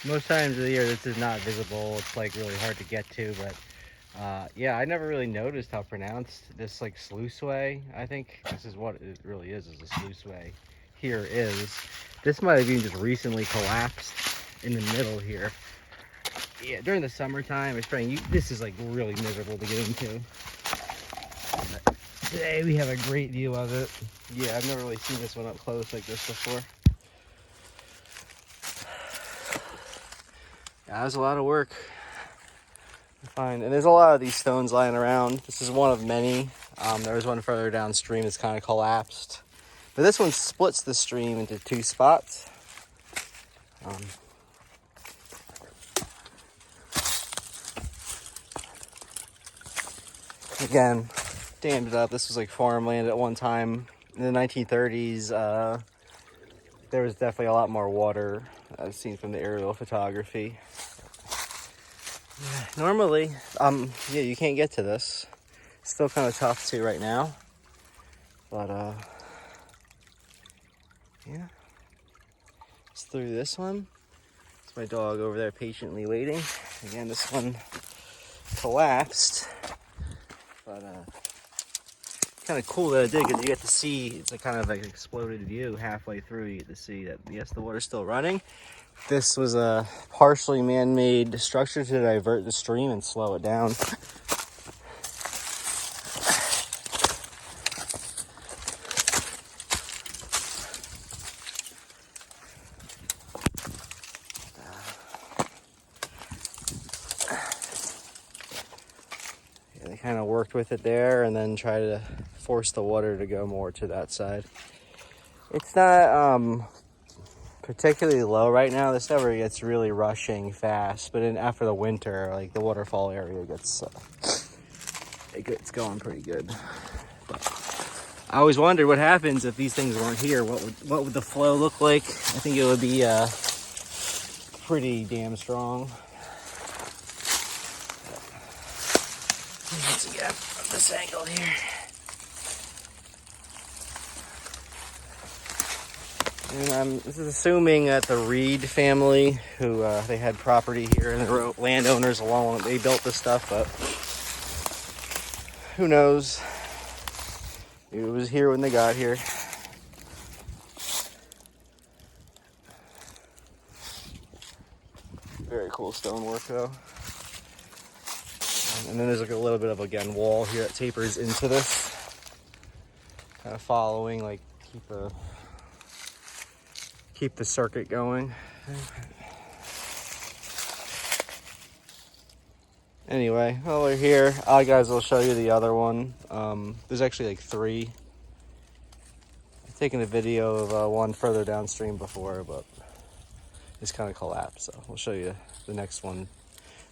most times of the year this is not visible. It's like really hard to get to, but yeah, I never really noticed how pronounced this like sluiceway, I think this is what it really is a sluiceway here is. This might have even just recently collapsed in the middle here. Yeah, during the summertime, this is like really miserable to get into. But today we have a great view of it. Yeah, I've never really seen this one up close like this before. Yeah, that was a lot of work to find. And there's a lot of these stones lying around. This is one of many. There was one further downstream that's kind of collapsed. But this one splits the stream into two spots. Again, dammed it up. This was like farmland at one time. In the 1930s, there was definitely a lot more water, as seen from the aerial photography. Normally, yeah, you can't get to this. It's still kind of tough too right now. But, yeah. It's through this one. It's my dog over there patiently waiting. Again, this one collapsed. But, kind of cool that it did, because you get to see, it's a kind of like exploded view halfway through. You get to see that, yes, the water's still running. This was a partially man-made structure to divert the stream and slow it down. Yeah, they kind of worked with it there and then try to force the water to go more to that side. It's not particularly low right now. This never gets really rushing fast, but after the winter, like the waterfall area gets going pretty good. But I always wondered what happens if these things weren't here. What would the flow look like? I think it would be pretty damn strong. Once again, from this angle here. And this is assuming that the Reed family, who they had property here and the landowners along, they built this stuff, but who knows? It was here when they got here. Very cool stonework though. And then there's like a little bit of, again, wall here that tapers into this. Kind of following, like keep the circuit going. Anyway, while we're here, guys, I'll show you the other one. There's actually like three. I've taken a video of one further downstream before, but it's kind of collapsed. So we'll show you the next one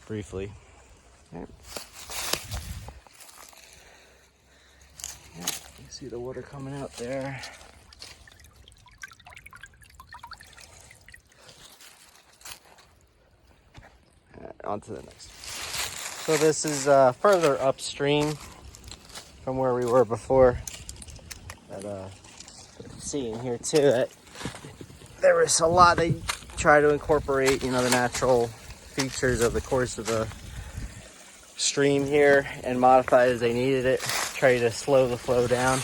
briefly. Right. Yeah, you see the water coming out there. On to the next. So this is further upstream from where we were before. That seeing here too, that there was a lot they try to incorporate, you know, the natural features of the course of the stream here and modify it as they needed it. Try to slow the flow down.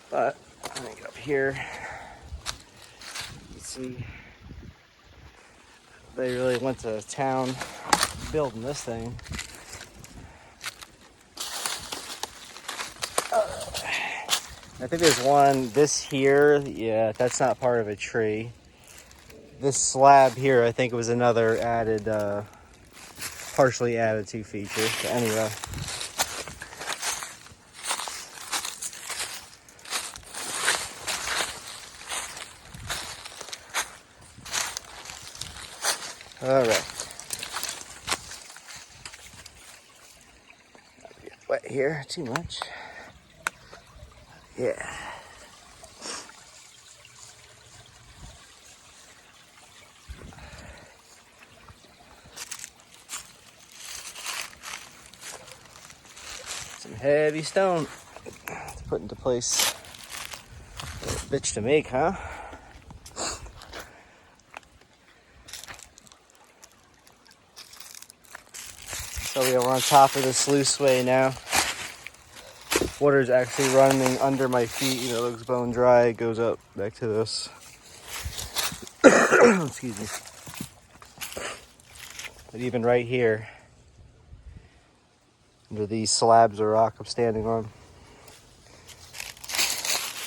But I think up here, see, they really went to town building this thing. I think there's one, this here, yeah, that's not part of a tree. This slab here, I think, was another added, partially added to feature. But anyway. All right. Not get wet here too much. Yeah. Some heavy stone to put into place. bitch to make, huh? So yeah, we're on top of the sluiceway now. Water's actually running under my feet. You know, it looks bone dry. It goes up back to this. Excuse me. But even right here, under these slabs of rock I'm standing on,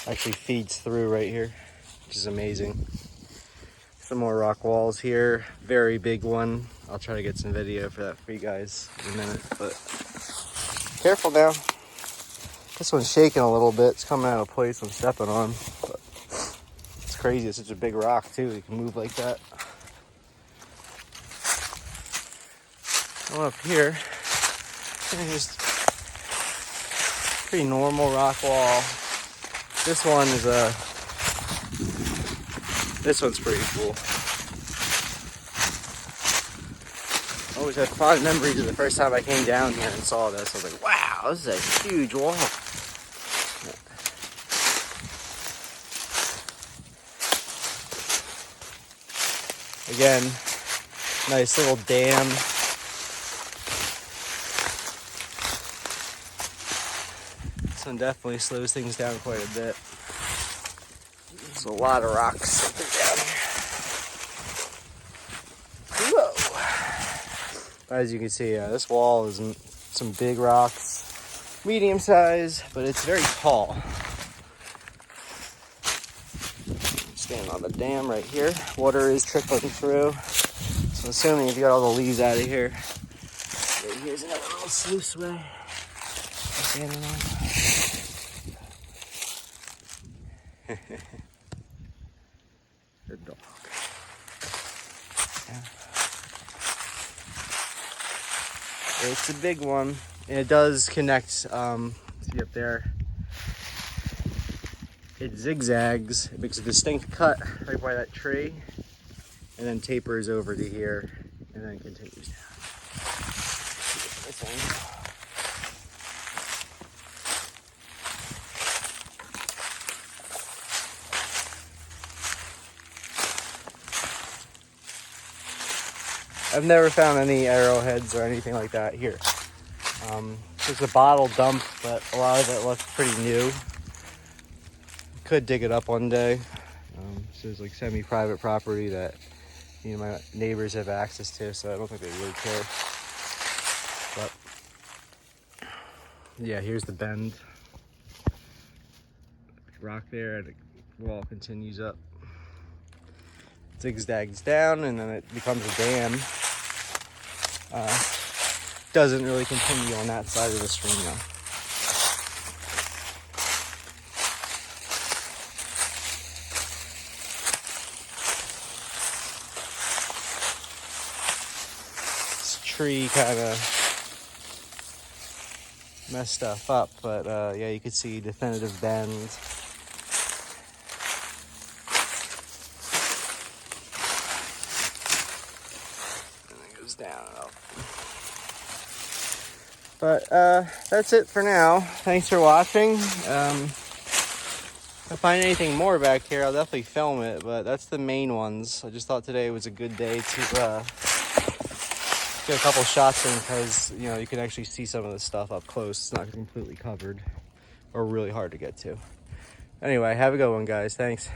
actually feeds through right here, which is amazing. Some more rock walls here. Very big one. I'll try to get some video for that for you guys in a minute, but careful now. This one's shaking a little bit. It's coming out of place I'm stepping on. But it's crazy. It's such a big rock too. It can move like that. Going up here, just pretty normal rock wall. This one is this one's pretty cool. I always had fond memories of the first time I came down here and saw this. I was like, wow, this is a huge wall. Again, nice little dam. This one definitely slows things down quite a bit. There's a lot of rocks up and down here. Whoa! As you can see, this wall is some big rocks, medium size, but it's very tall. Standing on the dam right here. Water is trickling through. So assuming if you got all the leaves out of here, here's another little sluiceway. Standing on. Good dog. Yeah. It's a big one, and it does connect. See up there, it zigzags. It makes a distinct cut right by that tree, and then tapers over to here, and then continues down. I've never found any arrowheads or anything like that here. There's a bottle dump, but a lot of it looks pretty new. Could dig it up one day. This is like semi-private property that my neighbors have access to, so I don't think they really care. But yeah, here's the bend. Rock there, and the wall continues up. Zigzags down, and then it becomes a dam. Doesn't really continue on that side of the stream though. This tree kind of messed stuff up, but yeah, you could see definitive bends. Down and up. But that's it for now. Thanks for watching. If I find anything more back here, I'll definitely film it, but that's the main ones. I just thought today was a good day to get a couple shots in, because you can actually see some of this stuff up close. It's not completely covered or really hard to get to. Anyway, have a good one, guys. Thanks.